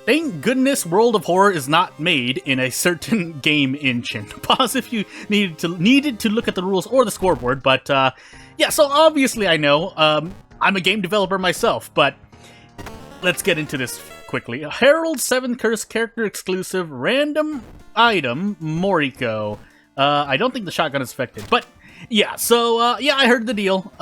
Thank goodness World of Horror is not made in a certain game engine. Pause if you needed to look at the rules or the scoreboard, but yeah, so obviously I know, I'm a game developer myself, but let's get into this quickly. Herald 7 Curse character exclusive random item Moriko. I don't think the shotgun is affected, but yeah, so yeah, I heard the deal.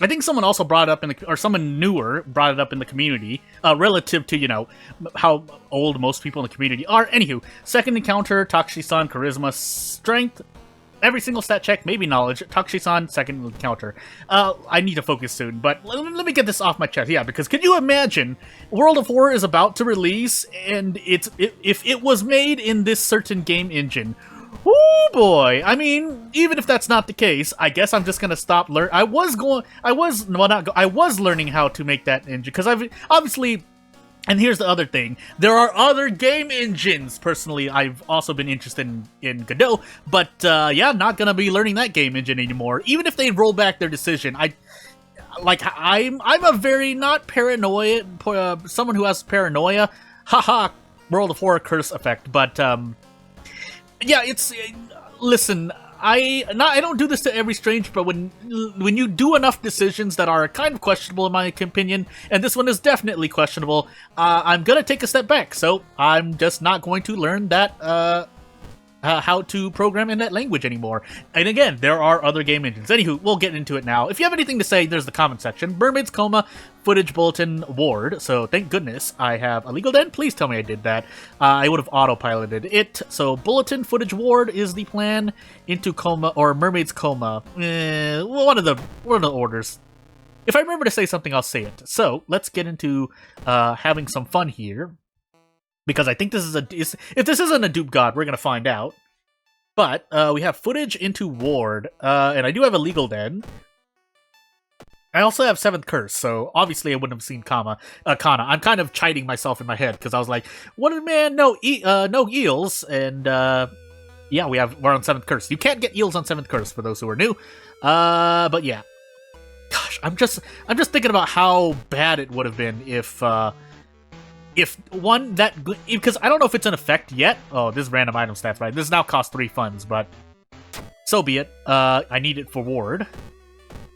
I think someone also brought it up or someone newer brought it up in the community, relative to, you know, how old most people in the community are. Anywho, second encounter, Takushi-san, charisma, strength, every single stat check, maybe knowledge. Takushi-san, second encounter. I need to focus soon, but let me get this off my chest. Yeah, because can you imagine, World of Horror is about to release, and if it was made in this certain game engine, oh boy! I mean, even if that's not the case, I guess I'm just gonna stop learning. I was learning how to make that engine because I've obviously. And here's the other thing: there are other game engines. Personally, I've also been interested in Godot, but yeah, not gonna be learning that game engine anymore. Even if they roll back their decision, I'm a very not paranoid someone who has paranoia. Haha, World of Horror curse effect, but yeah, it's listen. I don't do this to every stranger, but when you do enough decisions that are kind of questionable in my opinion, and this one is definitely questionable, I'm gonna take a step back. So I'm just not going to learn that how to program in that language anymore. And again, there are other game engines. Anywho, we'll get into it now. If you have anything to say, there's the comment section. Mermaid's Coma, Footage Bulletin, Ward. So thank goodness I have a legal den. Please tell me I did that. I would have autopiloted it. So Bulletin, Footage, Ward is the plan. Into Coma, or Mermaid's Coma. One of the orders. If I remember to say something, I'll say it. So let's get into having some fun here. Because I think this is if this isn't a dupe god, we're gonna find out. But we have footage into Ward, and I do have a legal den. I also have 7th Curse, so obviously I wouldn't have seen Kana. I'm kind of chiding myself in my head because I was like, "What a man, no eels," and yeah, we're on 7th Curse. You can't get eels on 7th Curse for those who are new. But yeah, gosh, I'm just thinking about how bad it would have been if one that, because I don't know if it's an effect yet. Oh, this is random item stats, right? This now costs 3 funds, but so be it. I need it for Ward.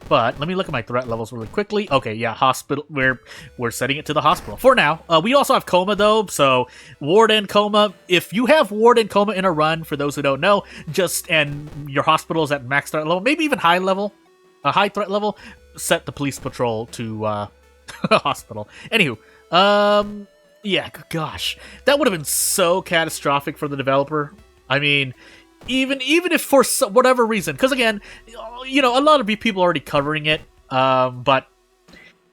But let me look at my threat levels really quickly. Okay, yeah, hospital. We're setting it to the hospital for now. We also have Coma though, so Ward and Coma. If you have Ward and Coma in a run, for those who don't know, and your hospital is at max threat level, maybe even high threat level, set the police patrol to hospital. Anywho, yeah, gosh, that would have been so catastrophic for the developer. I mean, even if for whatever reason, because again, you know, a lot of people are already covering it. But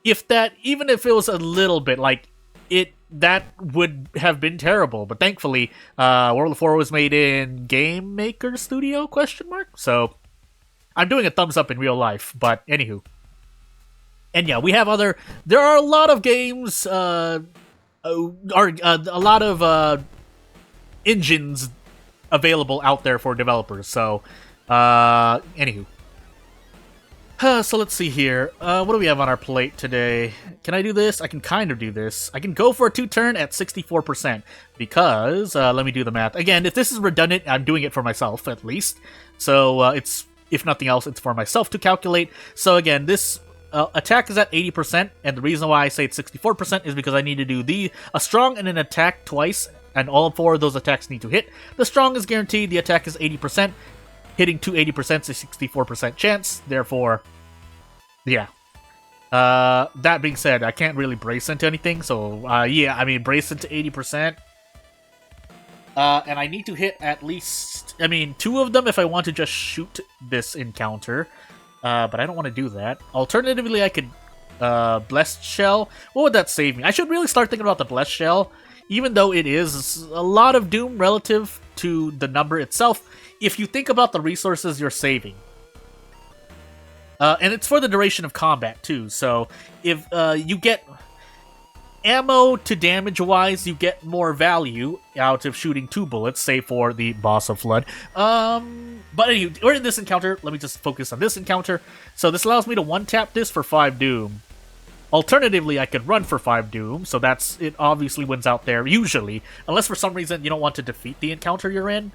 even if it was a little bit like it, that would have been terrible. But thankfully, World of Horror was made in Game Maker Studio ? So I'm doing a thumbs up in real life. But anywho, and yeah, we have there are a lot of games. Are a lot of engines available out there for developers. So, anywho. So let's see here. What do we have on our plate today? Can I do this? I can kind of do this. I can go for a 2-turn at 64%. Because, let me do the math. Again, if this is redundant, I'm doing it for myself, at least. So, it's, if nothing else, it's for myself to calculate. So again, this attack is at 80%, and the reason why I say it's 64% is because I need to do a strong and an attack twice, and all 4 of those attacks need to hit. The strong is guaranteed, the attack is 80%, hitting to 80% is a 64% chance, therefore, yeah. That being said, I can't really brace into anything, so yeah, I mean, brace into 80%. And I need to hit at least, 2 of them if I want to just shoot this encounter. But I don't want to do that. Alternatively, I could Blessed Shell. What would that save me? I should really start thinking about the Blessed Shell, even though it is a lot of Doom relative to the number itself, if you think about the resources you're saving. And it's for the duration of combat, too, so if you get ammo to damage-wise, you get more value out of shooting 2 bullets, say for the Boss of Flood. But anyway, we're in this encounter. Let me just focus on this encounter. So this allows me to one-tap this for 5 Doom. Alternatively, I could run for 5 Doom, so it obviously wins out there, usually. Unless for some reason you don't want to defeat the encounter you're in.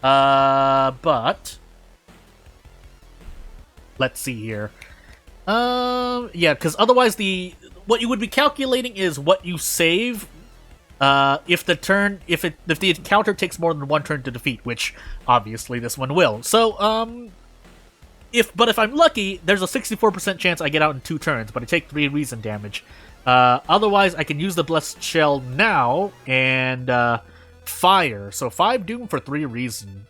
But... let's see here. Yeah, because otherwise what you would be calculating is what you save if the encounter takes more than 1 turn to defeat, which obviously this one will. So, if I'm lucky, there's a 64% chance I get out in 2 turns, but I take 3 reason damage. Otherwise, I can use the Blessed Shell now and fire. So 5 Doom for 3 reason.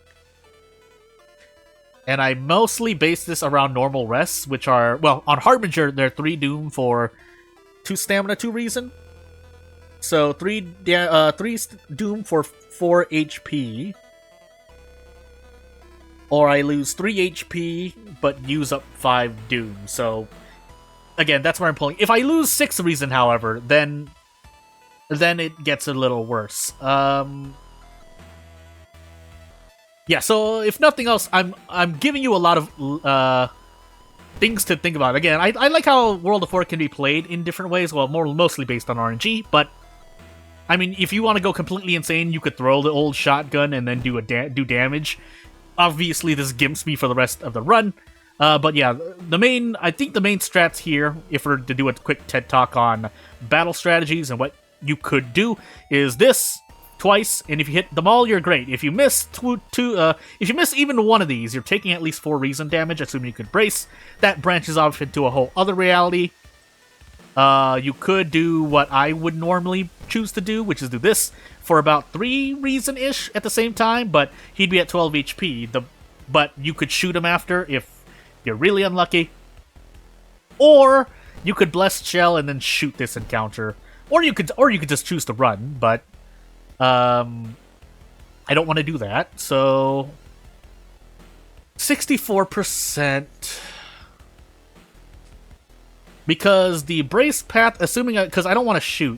And I mostly base this around normal rests, which are, well, on Harbinger, they're 3 Doom for 2 stamina, 2 reason. So 3 Doom for 4 HP. Or I lose 3 HP, but use up 5 Doom. So, again, that's where I'm pulling. If I lose 6 reason, however, then it gets a little worse. Yeah, so if nothing else, I'm giving you a lot of things to think about. Again, I like how World of War can be played in different ways. Well, mostly based on RNG, but I mean, if you want to go completely insane, you could throw the old shotgun and then do damage. Obviously, this gimps me for the rest of the run. But yeah, I think the main strats here, if we're to do a quick TED Talk on battle strategies and what you could do, is this. Twice, and if you hit them all, you're great. If you miss if you miss even one of these, you're taking at least 4 reason damage, assuming you could brace. That branches off into a whole other reality. You could do what I would normally choose to do, which is do this for about 3 reason-ish at the same time, but he'd be at 12 HP. But you could shoot him after if you're really unlucky. Or you could Blessed Shell and then shoot this encounter. Or you could just choose to run, but I don't want to do that, so 64%, because the brace path, assuming because I don't want to shoot.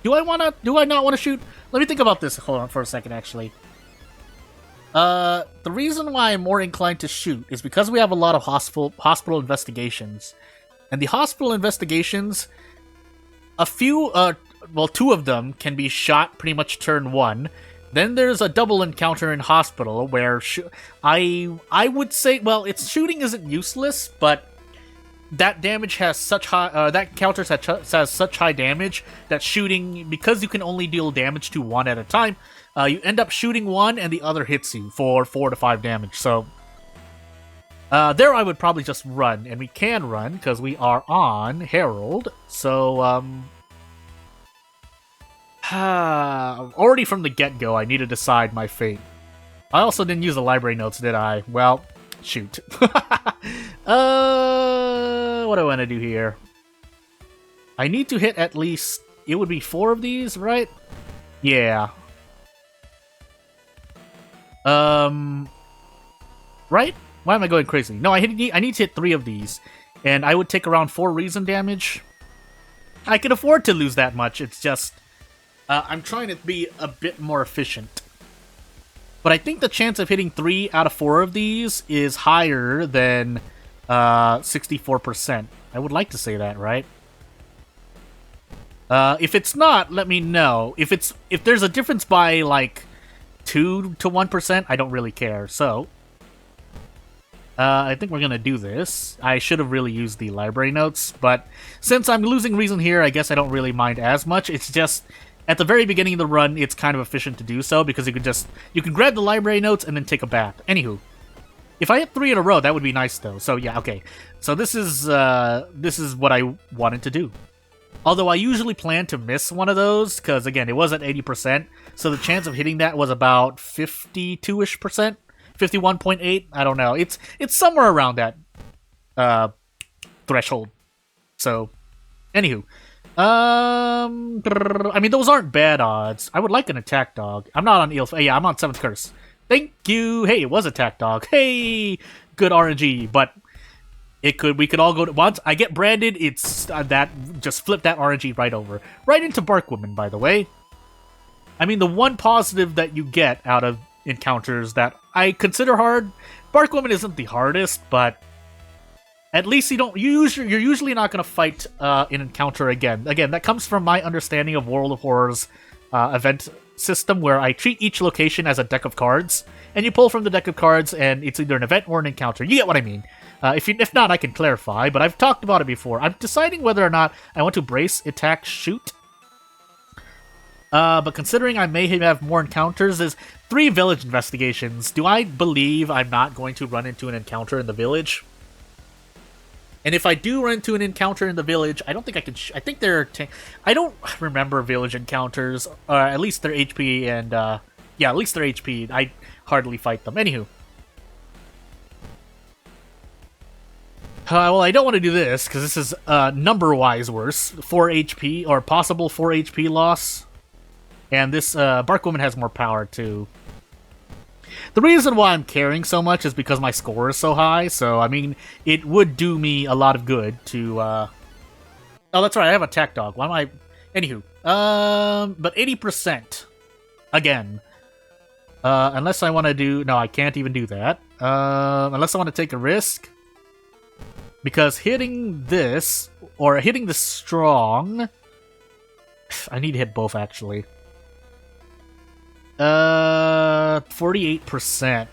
Do I not want to shoot? Let me think about this. Hold on for a second, actually. The reason why I'm more inclined to shoot is because we have a lot of hospital investigations, and the hospital investigations, a few, well, 2 of them can be shot pretty much turn 1. Then there's a double encounter in hospital where I would say, well, shooting isn't useless, but that damage has such high, that counter has such high damage that shooting, because you can only deal damage to 1 at a time, you end up shooting 1 and the other hits you for 4 to 5 damage. So there I would probably just run, and we can run because we are on Herald. So already from the get-go, I need to decide my fate. I also didn't use the library notes, did I? Well, shoot. What do I want to do here? I need to hit at least... it would be 4 of these, right? Yeah. Right? Why am I going crazy? No, I need to hit 3 of these. And I would take around 4 reason damage. I can afford to lose that much, it's just... I'm trying to be a bit more efficient. But I think the chance of hitting 3 out of 4 of these is higher than 64%. I would like to say that, right? If it's not, let me know. If there's a difference by like 2 to 1%, I don't really care. So I think we're gonna do this. I should have really used the library notes, but since I'm losing reason here, I guess I don't really mind as much. It's just at the very beginning of the run, it's kind of efficient to do so because you can grab the library notes and then take a bath. Anywho, if I hit 3 in a row, that would be nice though. So yeah, okay. So this is what I wanted to do. Although I usually plan to miss one of those because again, it was at 80%, so the chance of hitting that was about 52-ish %, 51.8. I don't know. It's somewhere around that threshold. So, anywho. I mean, those aren't bad odds. I would like an attack dog. I'm not on Eel. Yeah, I'm on 7th Curse. Thank you. Hey, it was attack dog. Hey, good RNG. But we could all go to once. I get branded. It's that just flip that RNG right over, right into Barkwoman. By the way, I mean the one positive that you get out of encounters that I consider hard. Barkwoman isn't the hardest, but At least you're usually not going to fight an encounter again. Again, that comes from my understanding of World of Horror's event system, where I treat each location as a deck of cards, and you pull from the deck of cards, and it's either an event or an encounter. You get what I mean. If not, I can clarify, but I've talked about it before. I'm deciding whether or not I want to brace, attack, shoot. But considering I may have more encounters, there's 3 village investigations. Do I believe I'm not going to run into an encounter in the village? And if I do run into an encounter in the village, I don't think I can... I think they're... I don't remember village encounters. At least their HP and... yeah, at least their HP. I hardly fight them. Anywho. Well, I don't want to do this, because this is number-wise worse. 4 HP, or possible 4 HP loss. And this Bark Woman has more power, too. The reason why I'm caring so much is because my score is so high, so, I mean, it would do me a lot of good to, Oh, that's right, I have Attack Dog. Why am I... Anywho. But 80%. Again. Unless I want to do... No, I can't even do that. Unless I want to take a risk. Because hitting this, or hitting the strong... I need to hit both, actually. 48%.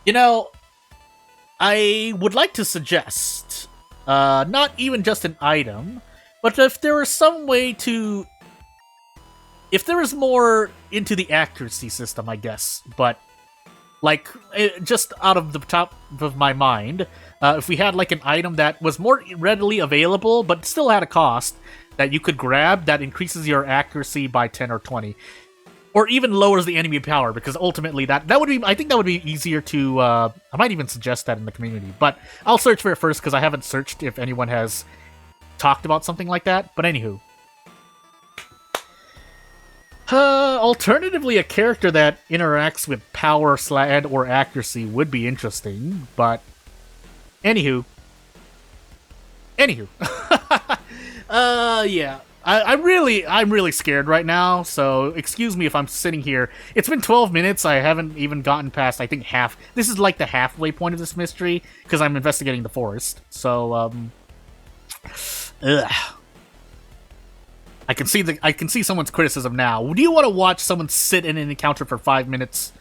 You know, I would like to suggest, not even just an item, but if there was some way to... If there was more into the accuracy system, I guess, but, like, just out of the top of my mind, if we had, like, an item that was more readily available, but still had a cost, that you could grab that increases your accuracy by 10 or 20. Or even lowers the enemy power, because ultimately that would be... I think that would be easier to... I might even suggest that in the community, but I'll search for it first, because I haven't searched if anyone has talked about something like that. But anywho. Alternatively, a character that interacts with power and or accuracy would be interesting, but... Anywho. Yeah. I'm really scared right now, so excuse me if I'm sitting here. It's been 12 minutes, I haven't even gotten past, I think, half. This is like the halfway point of this mystery, because I'm investigating the forest. So, ugh. I can see someone's criticism now. Do you want to watch someone sit in an encounter for 5 minutes?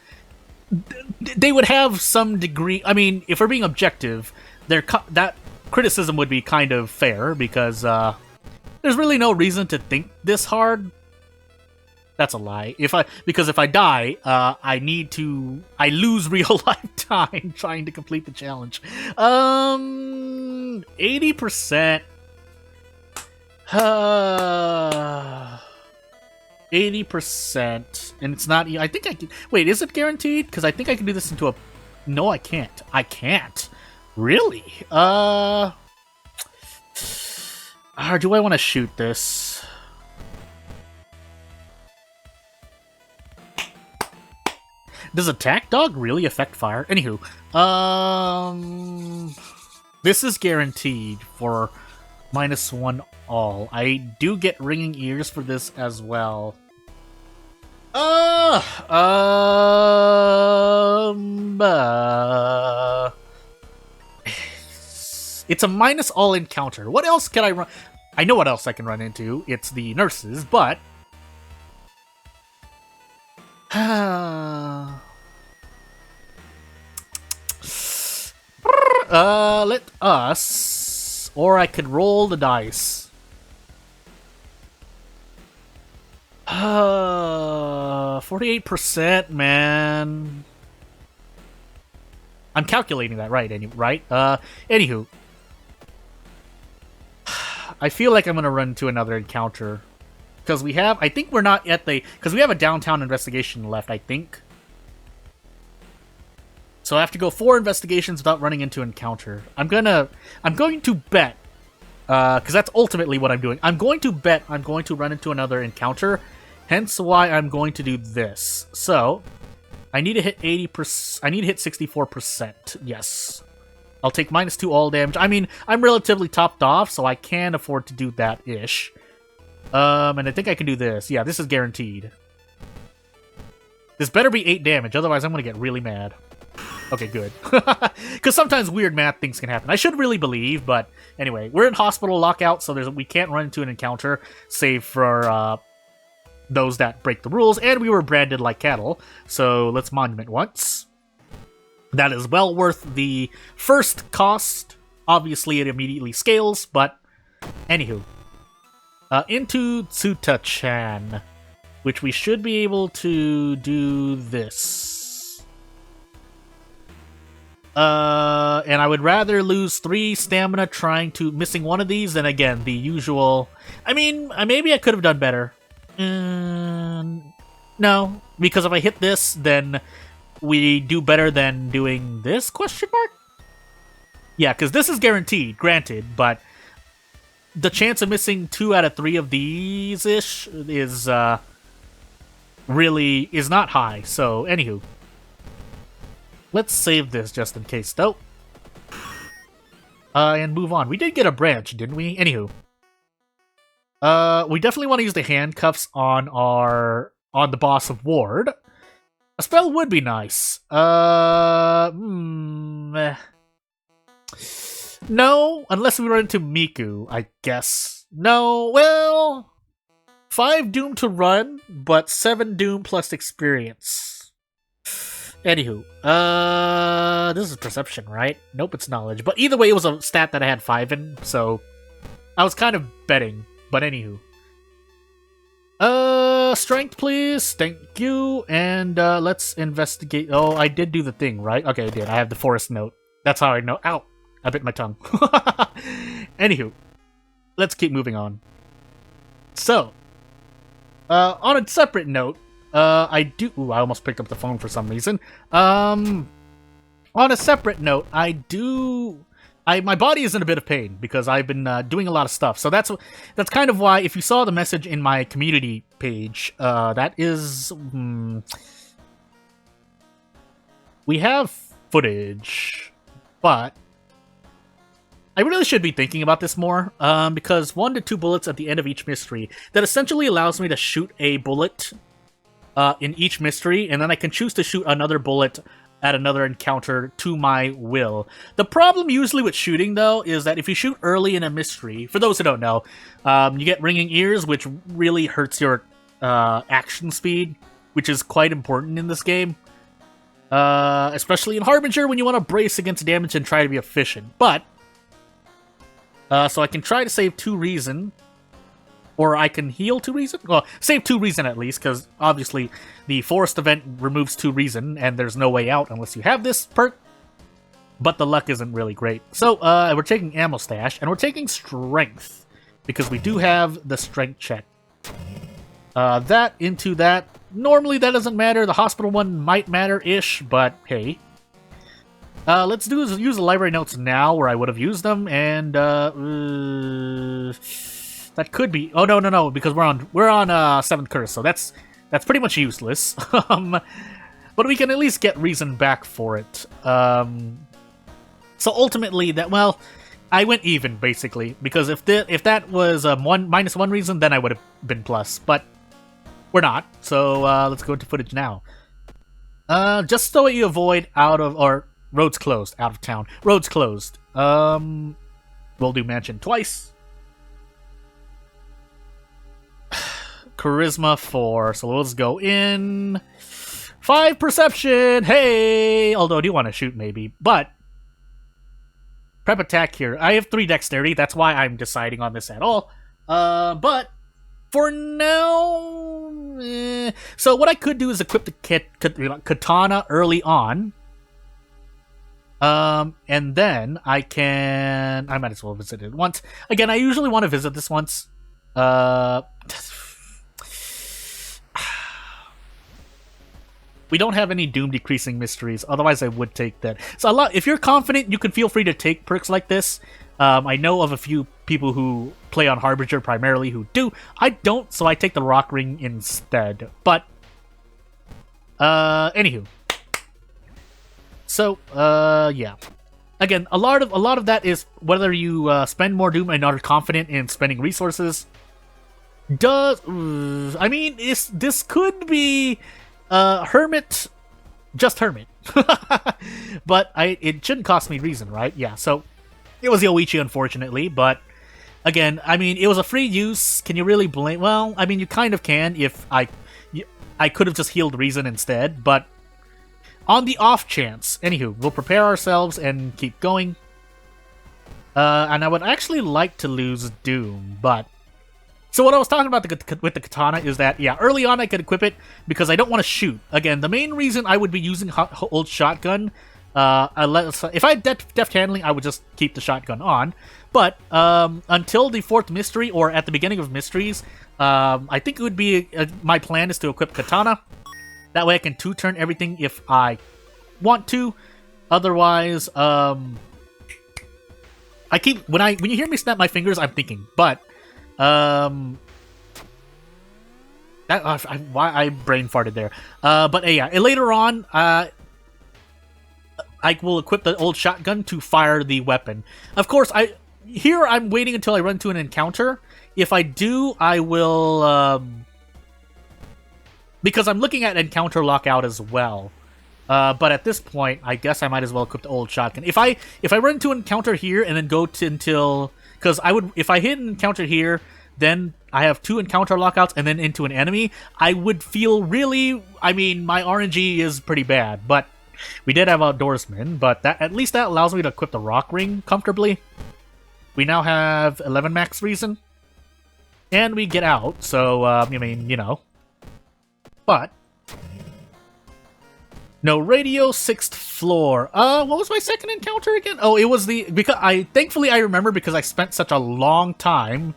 They would have some degree... I mean, if we're being objective, that criticism would be kind of fair, because, there's really no reason to think this hard. That's a lie. Because if I die, I lose real life time trying to complete the challenge. 80%. 80%. And it's not... I think I can... Wait, is it guaranteed? Because I think I can do this into a... No, I can't. I can't. Really? Or do I want to shoot this? Does Attack Dog really affect fire? Anywho, this is guaranteed for -1 all. I do get ringing ears for this as well. It's a minus all encounter. What else can I run? I know what else I can run into. It's the nurses, but... let us... Or I could roll the dice. 48%, man. I'm calculating that right, anywho. I feel like I'm gonna run into another encounter. Because we have... I think we're not at the... Because we have a downtown investigation left, I think. So I have to go 4 investigations without running into an encounter. I'm going to bet... Because that's ultimately what I'm doing. I'm going to bet I'm going to run into another encounter. Hence why I'm going to do this. So... I need to hit 80%... I need to hit 64%. Yes. I'll take -2 all damage. I mean, I'm relatively topped off, so I can afford to do that-ish. And I think I can do this. Yeah, this is guaranteed. This better be 8 damage, otherwise I'm gonna get really mad. Okay, good. Because sometimes weird math things can happen. I should really believe, but anyway, we're in hospital lockout, so we can't run into an encounter, save for those that break the rules, and we were branded like cattle, so let's monument once. That is well worth the first cost. Obviously, it immediately scales, but anywho. Into Tsuta-chan, which we should be able to do this. And I would rather lose 3 stamina missing one of these than, again, the usual... I mean, maybe I could have done better. No, because if I hit this, then we do better than doing this, question mark? Yeah, because this is guaranteed, granted, but the chance of missing 2 out of 3 of these-ish is, really is not high, so, anywho. Let's save this just in case, though. And move on. We did get a branch, didn't we? Anywho. We definitely want to use the handcuffs on the boss of Ward. A spell would be nice. No, unless we run into Miku, I guess. No, well... 5 Doom to run, but 7 Doom plus experience. Anywho, this is perception, right? Nope, it's knowledge. But either way, it was a stat that I had 5 in, so I was kind of betting. But anywho. Strength, please. Thank you. And, let's investigate. Oh, I did do the thing, right? Okay, I did. I have the forest note. That's how I know. Ow! I bit my tongue. Anywho. Let's keep moving on. So. On a separate note, I almost picked up the phone for some reason. On a separate note, my body is in a bit of pain because I've been doing a lot of stuff. So that's kind of why, if you saw the message in my community page, that is... we have footage, but I really should be thinking about this more, because 1 to 2 bullets at the end of each mystery, that essentially allows me to shoot a bullet in each mystery, and then I can choose to shoot another bullet at another encounter to my will. The problem usually with shooting, though, is that if you shoot early in a mystery, for those who don't know, you get ringing ears, which really hurts your action speed, which is quite important in this game. Especially in Harbinger, when you want to brace against damage and try to be efficient. But, so I can try to save 2 reason, or I can heal 2 reason? Well, save 2 reason at least, because obviously the forest event removes 2 reason, and there's no way out unless you have this perk. But the luck isn't really great. So, we're taking ammo stash, and we're taking strength, because we do have the strength check. That into that. Normally that doesn't matter. The hospital one might matter-ish, but hey. Let's use the library notes now, where I would have used them, and that could be... Oh, no, because we're on 7th curse, so that's pretty much useless. But we can at least get reason back for it. So ultimately, I went even, basically, because if that was -1 reason, then I would have been plus, but we're not, so let's go into footage now. Just so you avoid roads closed, out of town. Roads closed. We'll do mansion twice. Charisma 4, so let's go in. 5 perception, hey! Although I do want to shoot maybe, but prep attack here. I have 3 dexterity, that's why I'm deciding on this at all. But for now... So what I could do is equip the katana early on. And then I might as well visit it once. Again, I usually want to visit this once. We don't have any doom decreasing mysteries, otherwise I would take that. So if you're confident, you can feel free to take perks like this. I know of a few people who play on Harbinger primarily who do. I don't, so I take the rock ring instead. But anywho. So, yeah. Again, a lot of that is whether you spend more doom and are confident in spending resources. I mean, this could be Hermit, just Hermit. But it shouldn't cost me reason, right? Yeah, so it was Yoichi, unfortunately, but again, I mean, it was a free use. Can you really blame? Well, I mean, you kind of can if I could have just healed reason instead, but on the off chance. Anywho, we'll prepare ourselves and keep going. And I would actually like to lose Doom, but... So what I was talking about with the katana is that, yeah, early on I could equip it because I don't want to shoot. Again, the main reason I would be using old shotgun, if I had deft handling, I would just keep the shotgun on. But until the 4th mystery, or at the beginning of mysteries, I think it would be... my plan is to equip katana. That way I can 2-turn everything if I want to. Otherwise, I keep... When you hear me snap my fingers, I'm thinking, but... why I brain farted there. But yeah, later on, I will equip the old shotgun to fire the weapon. Of course, I'm waiting until I run to an encounter. If I do, I will, because I'm looking at encounter lockout as well. But at this point, I guess I might as well equip the old shotgun. If I run into an encounter here and then go to until... Because if I hit an encounter here, then I have 2 encounter lockouts and then into an enemy, I would feel really... I mean, my RNG is pretty bad, but we did have Outdoorsman, but at least that allows me to equip the Rock Ring comfortably. We now have 11 max reason, and we get out, so, I mean, you know. But... No radio, 6th floor. What was my second encounter again? Oh, it was thankfully I remember because I spent such a long time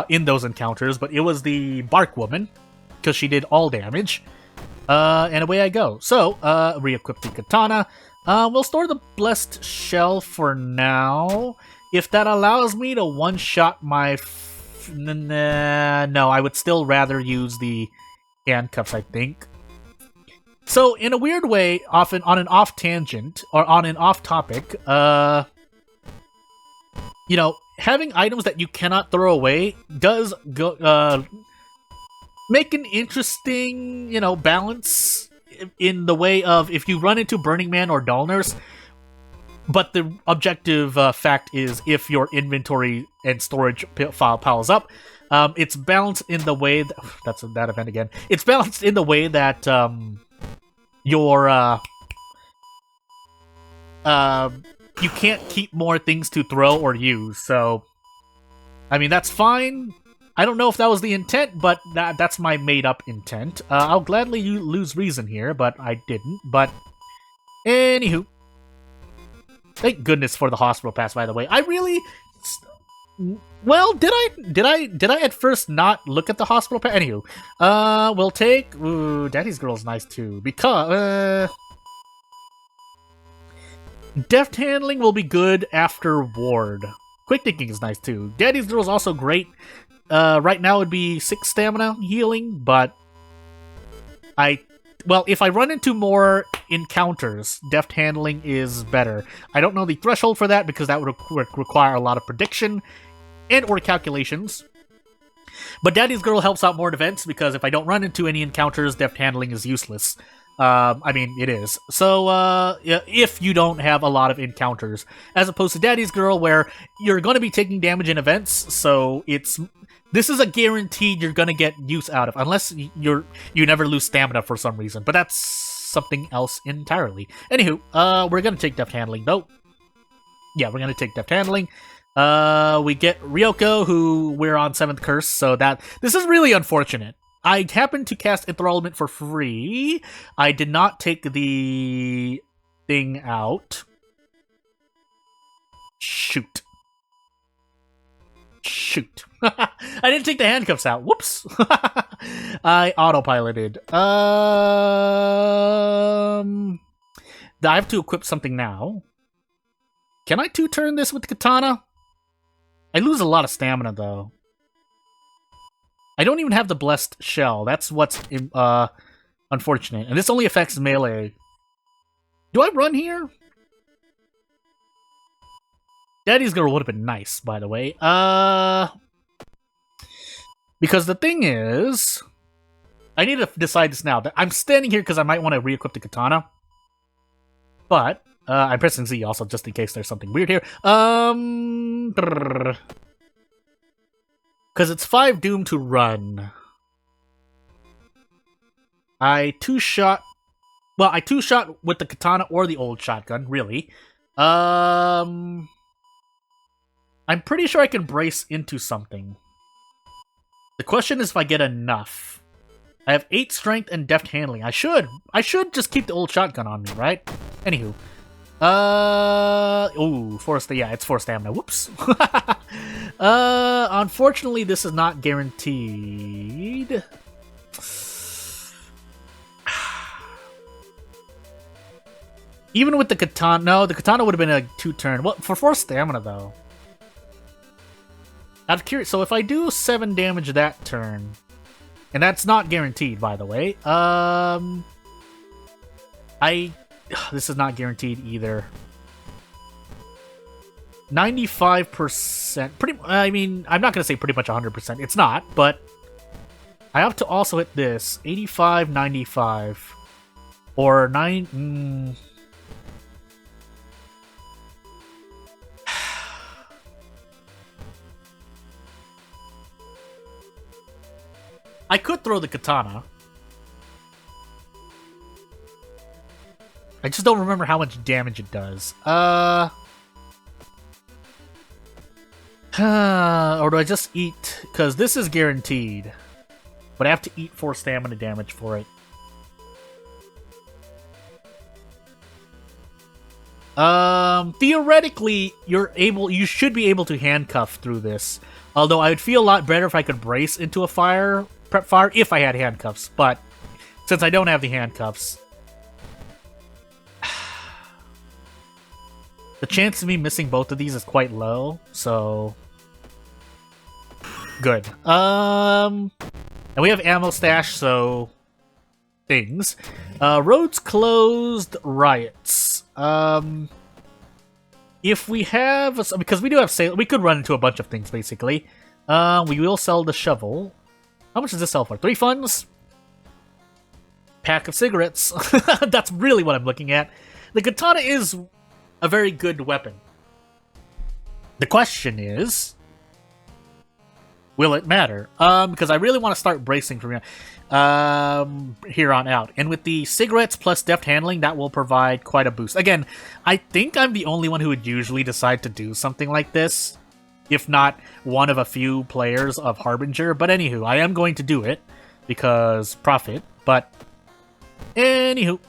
in those encounters, but it was the Bark Woman, because she did all damage. And away I go. So, re-equip the katana. We'll store the Blessed Shell for now. If that allows me to one-shot my... no, I would still rather use the handcuffs, I think. So, in a weird way, often on an off tangent, or on an off topic, you know, having items that you cannot throw away does make an interesting, you know, balance in the way of if you run into Burning Man or Dullness, but the objective fact is if your inventory and storage file piles up, it's balanced in the way that... That's that event again. It's balanced in the way that... you can't keep more things to throw or use, so... I mean, that's fine. I don't know if that was the intent, but that's my made-up intent. I'll gladly lose reason here, but I didn't. But, anywho. Thank goodness for the hospital pass, by the way. I really... Well, did I at first not look at the hospital pass? Anywho, we'll take... Ooh, Daddy's Girl's nice too, because... Deft handling will be good after Ward. Quick thinking is nice too. Daddy's Girl's also great. Right now it would be 6 stamina healing, but... Well, if I run into more encounters, deft handling is better. I don't know the threshold for that because that would require a lot of prediction and or calculations. But Daddy's Girl helps out more defense because if I don't run into any encounters, deft handling is useless. I mean, it is. So, if you don't have a lot of encounters, as opposed to Daddy's Girl where you're going to be taking damage in events, so this is a guaranteed you're gonna get use out of, unless you never lose stamina for some reason. But that's something else entirely. Anywho, we're gonna take deft handling though. Yeah, we're gonna take deft handling. We get Ryoko, who we're on 7th curse, so this is really unfortunate. I happened to cast Enthrallment for free. I did not take the thing out. Shoot. I didn't take the handcuffs out. Whoops. I autopiloted. I have to equip something now. Can I 2-turn this with the katana? I lose a lot of stamina, though. I don't even have the Blessed Shell. That's what's unfortunate. And this only affects melee. Do I run here? Daddy's Girl would have been nice, by the way. Because the thing is... I need to decide this now. I'm standing here because I might want to re-equip the katana. But I'm pressing Z also just in case there's something weird here. Because it's 5 Doom to run. I two-shot with the katana or the old shotgun, really. I'm pretty sure I can brace into something. The question is if I get enough. I have 8 strength and deft handling. I should just keep the old shotgun on me, right? Anywho. It's 4 stamina. Whoops. Unfortunately, this is not guaranteed. Even with the katana, no, the katana would have been a 2-turn. Well, for 4 stamina, though. Out of curious, so if I do 7 damage that turn, and that's not guaranteed, by the way. This is not guaranteed either. 95%. I'm not gonna say pretty much 100%. It's not, but I have to also hit this 85, 95, or 9. I could throw the katana. I just don't remember how much damage it does. Or do I just eat? Because this is guaranteed. But I have to eat 4 stamina damage for it. Theoretically, you should be able to handcuff through this. Although I would feel a lot better if I could brace into a prep fire if I had handcuffs. But since I don't have the handcuffs, the chance of me missing both of these is quite low. So good. And we have ammo stash, so things. Roads closed, riots. If we have, because we do have sale, we could run into a bunch of things basically. We will sell the shovel. How much does this sell for? 3 funds? Pack of cigarettes. That's really what I'm looking at. The katana is a very good weapon. The question is, will it matter? Because I really want to start bracing from here on out. And with the cigarettes plus deft handling, that will provide quite a boost. Again, I think I'm the only one who would usually decide to do something like this. If not one of a few players of Harbinger. But anywho, I am going to do it. Because profit. But anywho.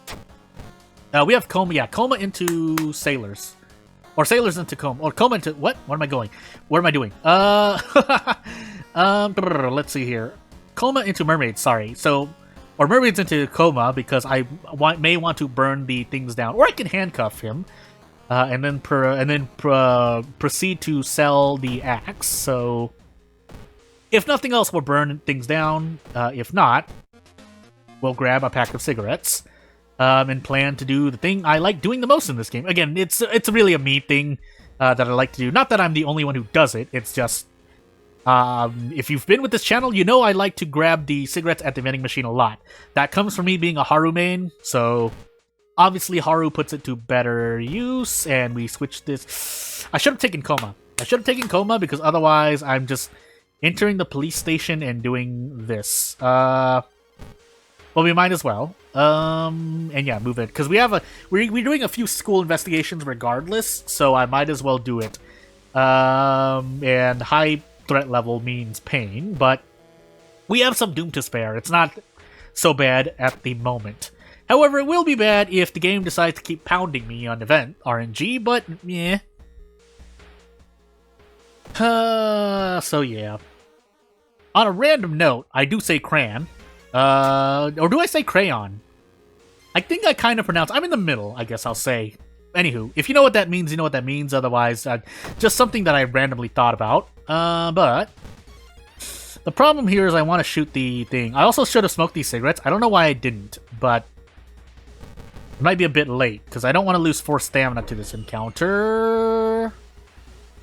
We have Coma. Yeah, Coma into Sailors. Or Sailors into Coma. Or Coma into... What? What am I going? What am I doing? Let's see here. Coma into Mermaids, sorry. So... Or Mermaids into Coma, because I may want to burn the things down. Or I can handcuff him. And then proceed to sell the axe. So, if nothing else, we'll burn things down. If not, we'll grab a pack of cigarettes and plan to do the thing I like doing the most in this game. Again, it's really a me thing that I like to do. Not that I'm the only one who does it. It's just if you've been with this channel, you know I like to grab the cigarettes at the vending machine a lot. That comes from me being a Haru main. So. Obviously, Haru puts it to better use, and we switch this. I should have taken Coma. Because otherwise I'm just entering the police station and doing this. Well, we might as well. And yeah, move it. Because we're doing a few school investigations regardless, so I might as well do it. And high threat level means pain, but we have some Doom to spare. It's not so bad at the moment. However, it will be bad if the game decides to keep pounding me on event RNG, but yeah. So yeah. On a random note, I do say crayon. Or do I say crayon? I think I kind of pronounce... I'm in the middle, I guess I'll say. Anywho, if you know what that means, you know what that means. Otherwise, just something that I randomly thought about. But... the problem here is I want to shoot the thing. I also should have smoked these cigarettes. I don't know why I didn't, but... it might be a bit late, because I don't want to lose 4 stamina to this encounter.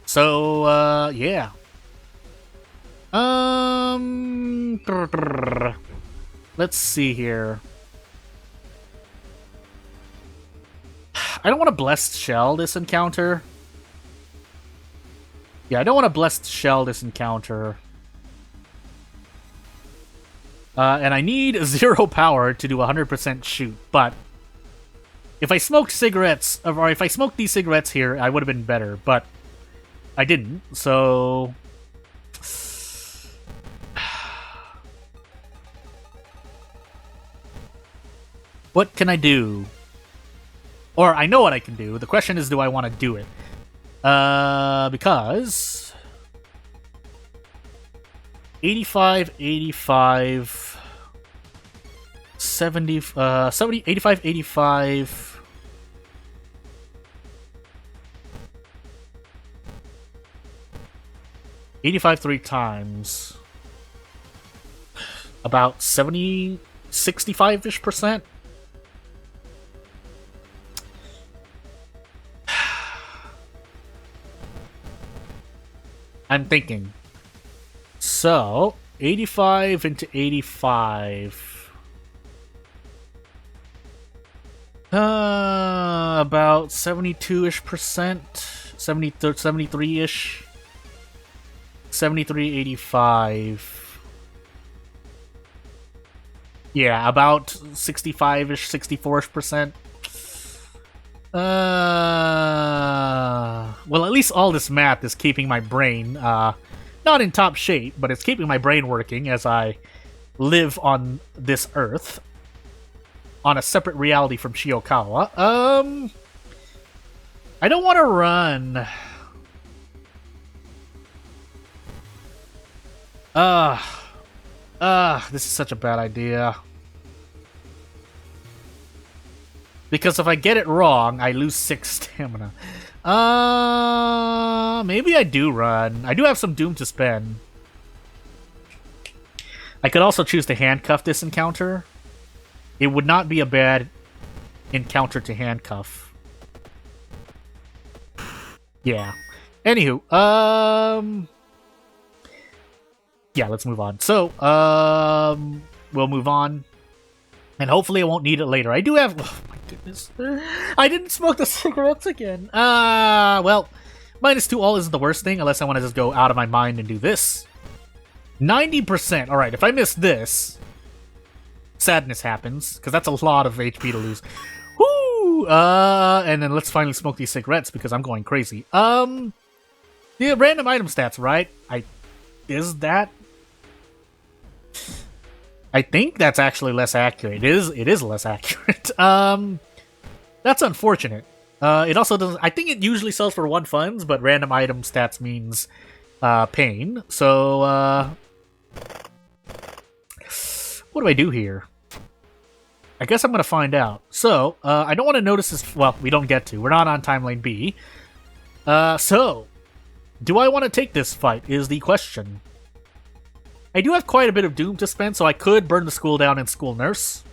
So, yeah. Let's see here. I don't want to blessed shell this encounter. Yeah, I don't want to blessed shell this encounter. And I need 0 power to do 100% shoot, but if I smoked cigarettes, or if I smoked these cigarettes here, I would have been better, but I didn't, so... What can I do? Or, I know what I can do. The question is, do I want to do it? Because... 85, 85... 70, 70, 85, 85... 85 3 times. About 70, 65-ish percent. I'm thinking. So, 85 into 85. About 72-ish percent. 73-ish. 73.85. Yeah, about 65-ish, 64-ish percent. Well, at least all this math is keeping my brain, not in top shape, but it's keeping my brain working as I live on this Earth. On a separate reality from Shiokawa. I don't want to run. This is such a bad idea. Because if I get it wrong, I lose 6 stamina. Maybe I do run. I do have some doom to spend. I could also choose to handcuff this encounter. It would not be a bad encounter to handcuff. Yeah. Anywho, yeah, let's move on. So, we'll move on. And hopefully I won't need it later. I do have... Oh, my goodness. I didn't smoke the cigarettes again. Well, -2 all isn't the worst thing, unless I want to just go out of my mind and do this. 90%. Alright, if I miss this, sadness happens, because that's a lot of HP to lose. Woo! And then let's finally smoke these cigarettes, because I'm going crazy. The random item stats, right? Is that... I think that's actually less accurate. It is less accurate. That's unfortunate. It also doesn't... I think it usually sells for 1 funds, but random item stats means pain. So, what do I do here? I guess I'm going to find out. So, I don't want to notice this... Well, we don't get to. We're not on timeline B. So, do I want to take this fight is the question. I do have quite a bit of doom to spend, so I could burn the school down and school nurse.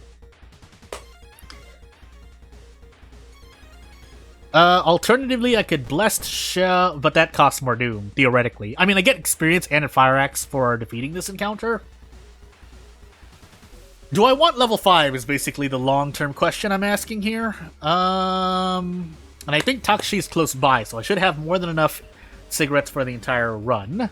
Alternatively, I could blessed shell, but that costs more doom, theoretically. I mean, I get experience and a fire axe for defeating this encounter. Do I want level 5 is basically the long-term question I'm asking here. And I think Takashi is close by, so I should have more than enough cigarettes for the entire run.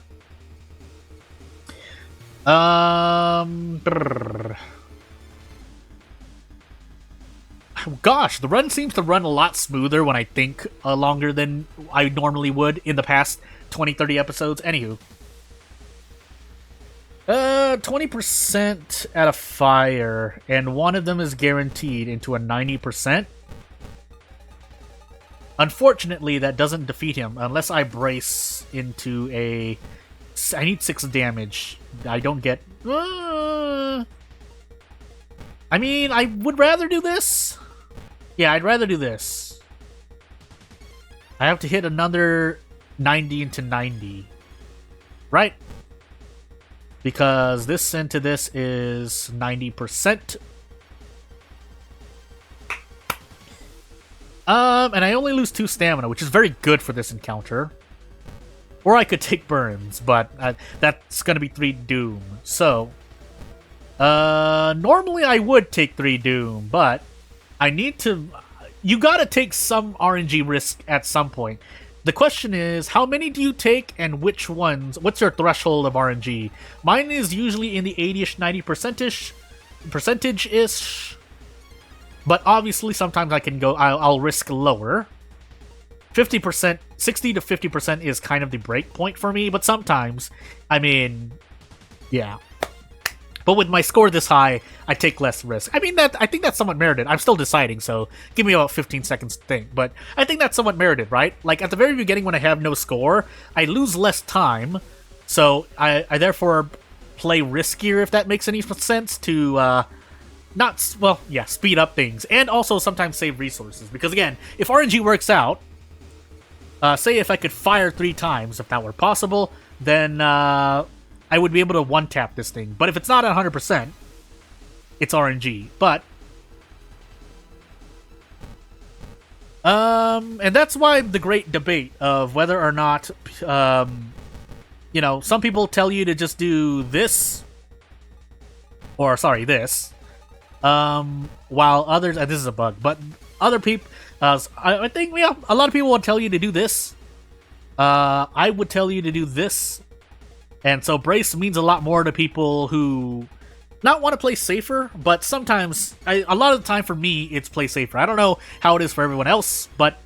Gosh, the run seems to run a lot smoother when I think longer than I normally would in the past 20-30 episodes. Anywho. 20% at a fire, and one of them is guaranteed into a 90%. Unfortunately, that doesn't defeat him unless I brace into a... I need 6 damage. I don't get... I mean, I would rather do this. Yeah, I'd rather do this. I have to hit another 90 into 90. Right? Because this into this is 90%. And I only lose 2 stamina, which is very good for this encounter. Or I could take burns, but that's gonna be 3 doom. So, normally I would take 3 doom, but I need to... you gotta take some RNG risk at some point. The question is, how many do you take and which ones? What's your threshold of RNG? Mine is usually in the 80-ish, 90%-ish. But obviously, sometimes I can go, I'll risk lower. 50%, 60 to 50% is kind of the break point for me, but sometimes, I mean, yeah. But with my score this high, I take less risk. I mean, I think that's somewhat merited. I'm still deciding, so give me about 15 seconds to think. But I think that's somewhat merited, right? Like, at the very beginning when I have no score, I lose less time, so I therefore play riskier, if that makes any sense, to, speed up things. And also sometimes save resources. Because, again, if RNG works out, say if I could fire 3 times, if that were possible, then, I would be able to one-tap this thing. But if it's not 100%, it's RNG. But, and that's why the great debate of whether or not, you know, some people tell you to just do this, or, sorry, this, while others, this is a bug, but other people, I think, yeah, a lot of people would tell you to do this. I would tell you to do this. And so brace means a lot more to people who not want to play safer, but sometimes, a lot of the time for me, it's play safer. I don't know how it is for everyone else, but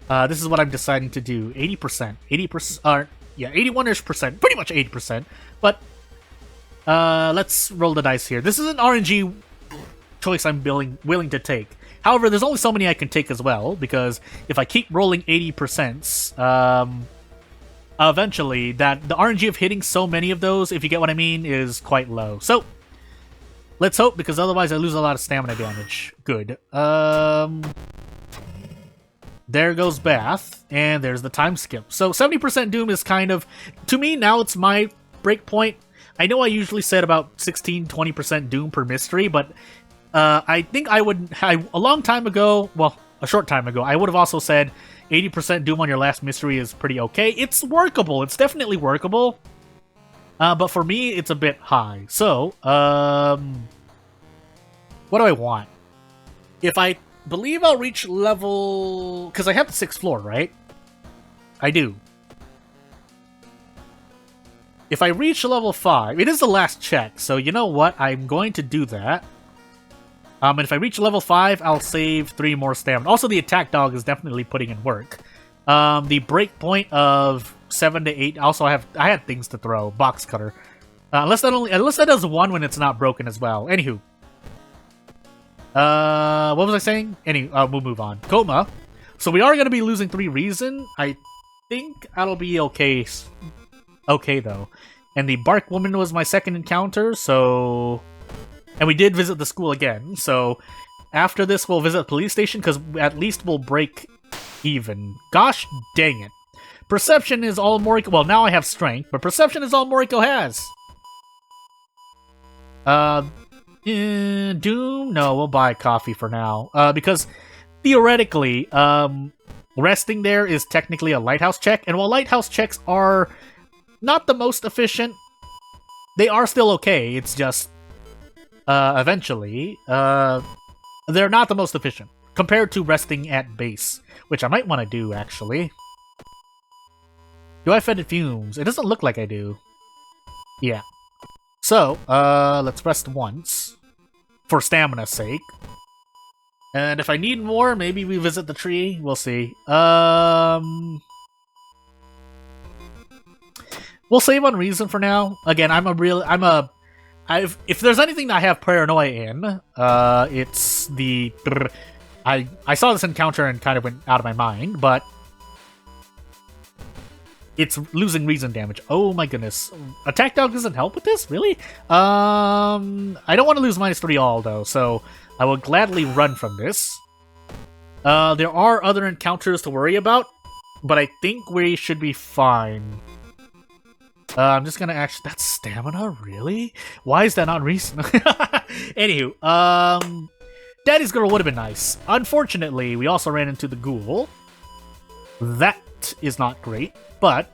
this is what I'm deciding to do. 80%. 80%, yeah, 81-ish%, pretty much 80%. But let's roll the dice here. This is an RNG choice I'm willing to take. However, there's only so many I can take as well, because if I keep rolling 80%, eventually, the RNG of hitting so many of those, if you get what I mean, is quite low. So, let's hope, because otherwise I lose a lot of stamina damage. Good. There goes Bath, and there's the time skip. So, 70% Doom is kind of, to me, now it's my break point. I know I usually said about 16-20% Doom per mystery, but I think a long time ago, well, a short time ago, I would have also said 80% Doom on your last mystery is pretty okay. It's workable. It's definitely workable. But for me, it's a bit high. So, what do I want? If I believe I'll reach level... Because I have the 6th floor, right? I do. If I reach level 5... It is the last check, so you know what? I'm going to do that. And if I reach level 5, I'll save 3 more stamina. Also, the attack dog is definitely putting in work. The break point of 7 to 8. Also, I had things to throw. Box cutter. Unless that does 1 when it's not broken as well. Anywho. What was I saying? We'll move on. Coma. So we are going to be losing 3 reason. I think that'll be okay. Okay, though. And the Bark Woman was my second encounter, so... And we did visit the school again, so after this we'll visit the police station, because at least we'll break even. Gosh dang it. Perception is all Moriko... Well, now I have strength, but perception is all Moriko has. Doom? No, we'll buy coffee for now. Because, theoretically, resting there is technically a lighthouse check, and while lighthouse checks are not the most efficient, they are still okay, it's just... eventually, they're not the most efficient, compared to resting at base, which I might want to do, actually. Do I fed fumes? It doesn't look like I do. Yeah. So, let's rest once, for stamina's sake. And if I need more, maybe we visit the tree, we'll see. We'll save on reason for now. Again, if there's anything that I have paranoia in, it's the... I saw this encounter and kind of went out of my mind, but... It's losing reason damage. Oh my goodness. Attack dog doesn't help with this? Really? I don't want to lose -3 all, though, so I will gladly run from this. There are other encounters to worry about, but I think we should be fine. I'm just gonna actually... That's stamina? Really? Why is that not reason? Anywho, Daddy's Girl would have been nice. Unfortunately, we also ran into the ghoul. That is not great, but...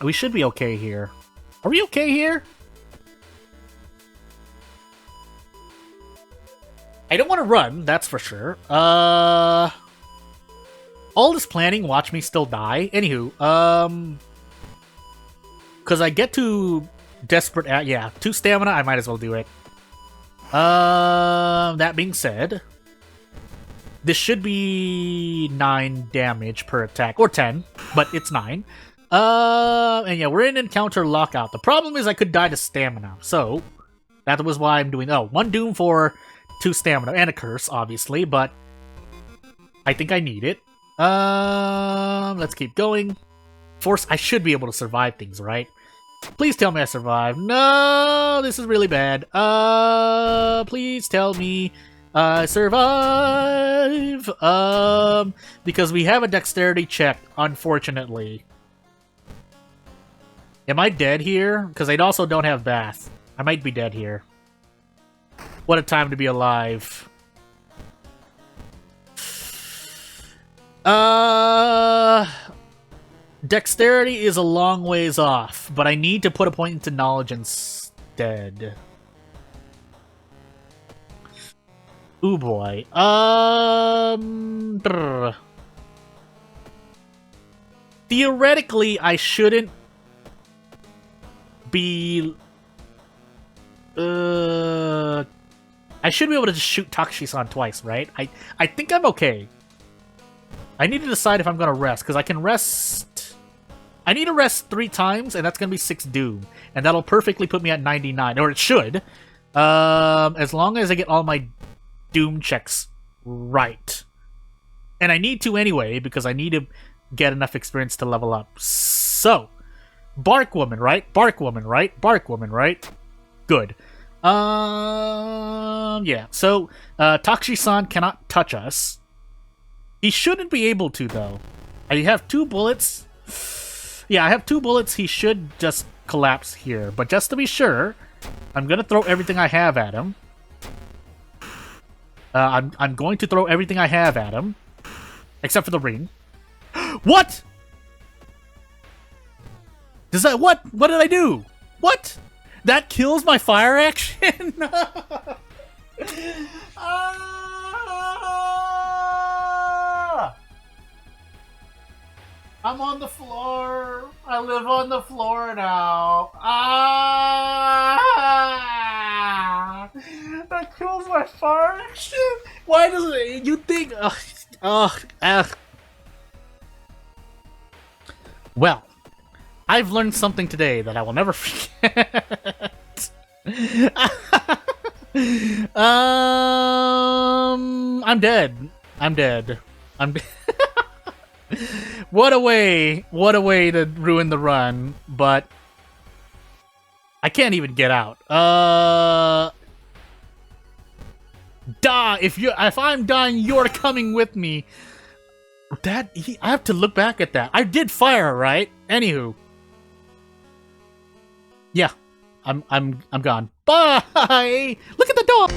we should be okay here. Are we okay here? I don't want to run, that's for sure. All this planning, watch me still die. Anywho, because I get to desperate at, yeah, 2 stamina, I might as well do it. That being said, this should be 9 damage per attack, or 10, but it's 9. And yeah, we're in encounter lockout. The problem is I could die to stamina, so that was why I'm doing, 1 doom for 2 stamina, and a curse, obviously, but I think I need it. Let's keep going. Force, I should be able to survive things, right? Please tell me I survive. No, this is really bad. Please tell me I survive. Because we have a dexterity check, unfortunately. Am I dead here? Because I also don't have bath. I might be dead here. What a time to be alive. Dexterity is a long ways off, but I need to put a point into knowledge instead. Ooh boy. Theoretically, I shouldn't be... I should be able to just shoot Takushi-san twice, right? I think I'm okay. I need to decide if I'm gonna rest, because I can rest... I need to rest 3 times, and that's gonna be 6 doom. And that'll perfectly put me at 99, or it should. As long as I get all my doom checks right. And I need to anyway, because I need to get enough experience to level up. So, Bark Woman, right? Bark Woman, right? Bark Woman, right? Good. Yeah, so, Takushi-san cannot touch us. He shouldn't be able to, though. I have 2 bullets. Yeah, I have 2 bullets. He should just collapse here. But just to be sure, I'm gonna throw everything I have at him. I'm going to throw everything I have at him. Except for the ring. What?! Does that... What did I do? What? That kills my fire action? I'm on the floor. I live on the floor now. That kills my fire action. Why does it? You think? Well, I've learned something today that I will never forget. I'm dead. I'm dead. What a way to ruin the run, but I can't even get out. Die! If I'm dying, you're coming with me. I have to look back at that. I did fire, right? Anywho. Yeah. I'm gone. Bye! Look at the dog!